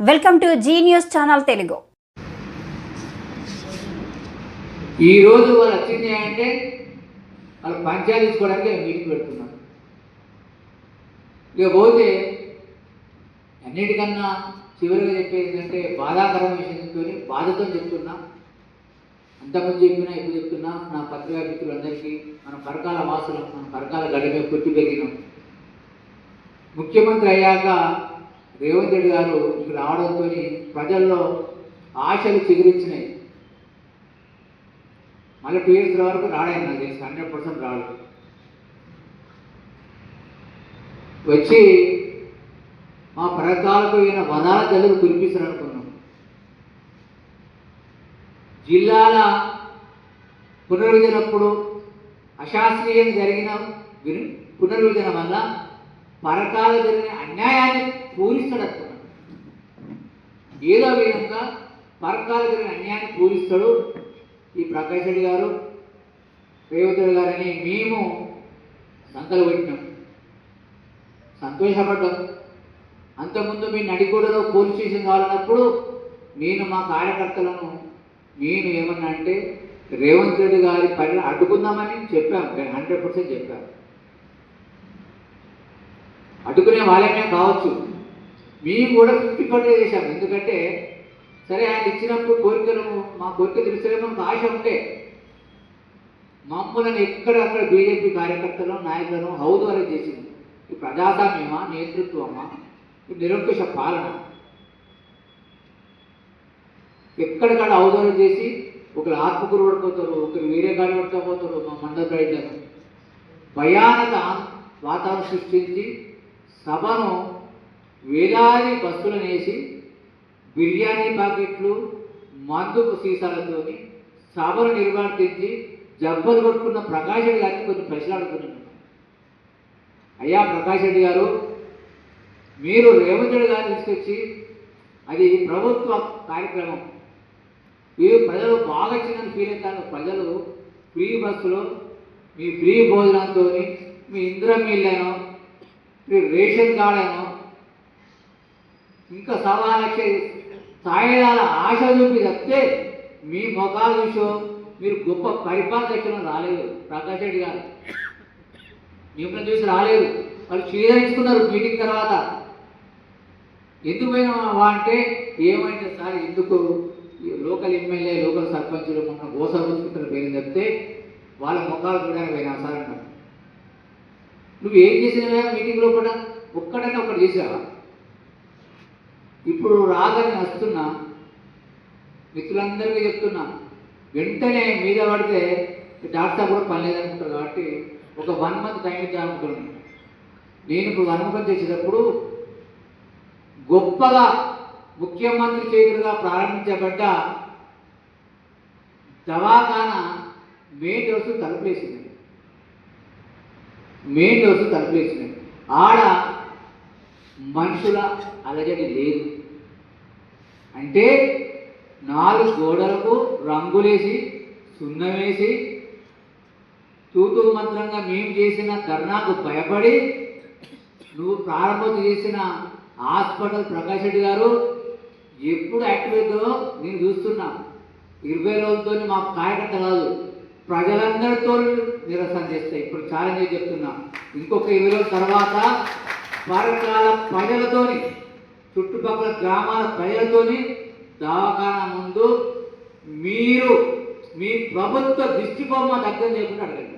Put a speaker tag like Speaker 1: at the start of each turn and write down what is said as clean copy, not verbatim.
Speaker 1: Welcome to Zee News channel Telugu.
Speaker 2: ఈరోజు వాళ్ళు వచ్చింది అంటే వాళ్ళు పంచాయతీ తీసుకోవడానికి మీటింగ్ పెడుతున్నారు. ఇక పోతే అన్నిటికన్నా చివరిగా చెప్పేది ఏంటంటే బాధాకరమైన విషయంతో బాధతో చెప్తున్నా, అంతకుముందు చెప్పినా ఇప్పుడు చెప్తున్నా, నా పత్రికా మిత్రులందరికీ, మన పరకాల వాసులు, మన పరకాల గడ్డ మీద పుట్టి పెరిగినాం. ముఖ్యమంత్రి అయ్యాక రేవంత్ రెడ్డి గారు ఇక్కడ రావడంతో ప్రజల్లో ఆశలు చిగురించినాయి. మళ్ళీ 2 years వరకు రాడాయి, నాకు తెలిసి 100% రాడు. వచ్చి మా పరకాలకు ఈయన వరాల జల్లులు కురిపిస్తారు అనుకున్నాం. జిల్లాల పునర్విభజనప్పుడు అశాస్త్రీయం జరిగిన పునర్విభజన వల్ల పరకాలు జరిగిన అన్యాయాన్ని పూరిస్తాడు అనుకున్నాడు. ఏదో విధంగా పరకాలు జరిగిన అన్యాయాన్ని పూరిస్తాడు ఈ ప్రకాష్ రెడ్డి గారు, రేవంత్ రెడ్డి గారని మేము సంకలు పెట్టినాం, సంతోషపడ్డాం. అంతకుముందు మీ నడిగూడలో పోలీస్ స్టేషన్ కావాలన్నప్పుడు నేను మా కార్యకర్తలను నేను ఏమన్నా అంటే రేవంత్ రెడ్డి గారి పని అడ్డుకుందామని చెప్పాము, 100% చెప్పాము. అడ్డుకునే వాళ్ళమే కావచ్చు, మేము కూడా 50% చేశాము. ఎందుకంటే సరే ఆయన ఇచ్చినప్పుడు కోరికలు, మా కోరిక తెలుసే మనకు ఆశ ఉంటే మమ్మల్ని ఎక్కడక్కడ బీజేపీ కార్యకర్తలను నాయకులను హౌదు అరెస్ట్ చేసింది. ఈ ప్రజాస్వామ్యమా, నేతృత్వమా, ఈ నిరంకుశ పాలన? ఎక్కడికక్కడ హౌదు అరెస్ట్ చేసి ఒకరు ఆత్మకూరు పడిపోతారు, ఒకరు వేరే గాడి పట్టుకపోతారు. మా మండల రైతులను భయానక వాతావరణం సృష్టించి సభను వేలాది బస్సులను వేసి బిర్యానీ ప్యాకెట్లు, మందుకు సీసాలతో సభను నిర్వర్తించి జబ్బలు కొట్టుకున్న ప్రకాష్ రెడ్డి గారిని కొన్ని ప్రశ్నలు అడుగుతున్నాను. అయ్యా ప్రకాష్ రెడ్డి గారు, మీరు రేవంత్ రెడ్డి గారిని తీసుకొచ్చి అది ప్రభుత్వ కార్యక్రమం, మీరు ప్రజలు బాగా చిన్న ఫీల్ అవుతారు. ప్రజలు ఫ్రీ బస్సులో మీ ఫ్రీ భోజనంతో, మీ ఇందిరా మిల్లను, మీ రేషన్ కార్డును, ఇంకా 1,00,000 సాయుధాల ఆశ చూపి తప్పితే మీ ముఖాలు చూసో మీరు గొప్ప పరిపాలన రాలేదు. ప్రకాష్ రెడ్డి గారు మిమ్మల్ని చూసి రాలేదు. వాళ్ళు స్వీకరించుకున్నారు మీటింగ్ తర్వాత. ఎందుకు పోయినావా అంటే ఏమైంది సార్, ఎందుకు లోకల్ ఎమ్మెల్యే, లోకల్ సర్పంచులు మొన్న గోస ఉంచుకుంటారు పేరు చెప్తే వాళ్ళ ముఖాలు చూడడానికి పోయినా సార్ అన్నారు. నువ్వు ఏం చేసినవా మీటింగ్ లోపల? ఒక్కడైనా ఒకటి చేసావా? ఇప్పుడు రాగానే వస్తున్నా మిత్రులందరికీ చెప్తున్నా, వెంటనే మీద పడితే డాక్టర్ కూడా పని లేదనుకుంటారు. కాబట్టి ఒక 1 month టైం ఇద్దామనుకుంటున్నాను. నేను ఇప్పుడు 1 month చేసేటప్పుడు గొప్పగా ముఖ్యమంత్రి చేతులుగా ప్రారంభించబడ్డ దవాఖానా మెయిన్ డోర్స్ తలుపులేసింది. ఆడ మనుషుల అలజడి లేదు. అంటే 4 గోడలకు రంగులేసి, సున్నమేసి, తూతూ మంత్రంగా మేము చేసిన ధర్నాకు భయపడి నువ్వు ప్రారంభం చేసిన హాస్పిటల్ ప్రకాష్ రెడ్డి గారు ఎప్పుడు యాక్టివ్ అవుతుందో నేను చూస్తున్నా. 20 రోజులతో మా కార్యకర్త కాదు, ప్రజలందరితో నిరసన చేస్తాయి. ఇప్పుడు ఛాలెంజ్ చెప్తున్నా, ఇంకొక 20 రోజుల తర్వాత పరకాల ప్రజలతోని, చుట్టుపక్కల గ్రామాల ప్రజలతోని దవాఖానా ముందు మీరు మీ ప్రభుత్వ దిష్టిబొమ్మ దగ్గర లేకుండా అడగండి.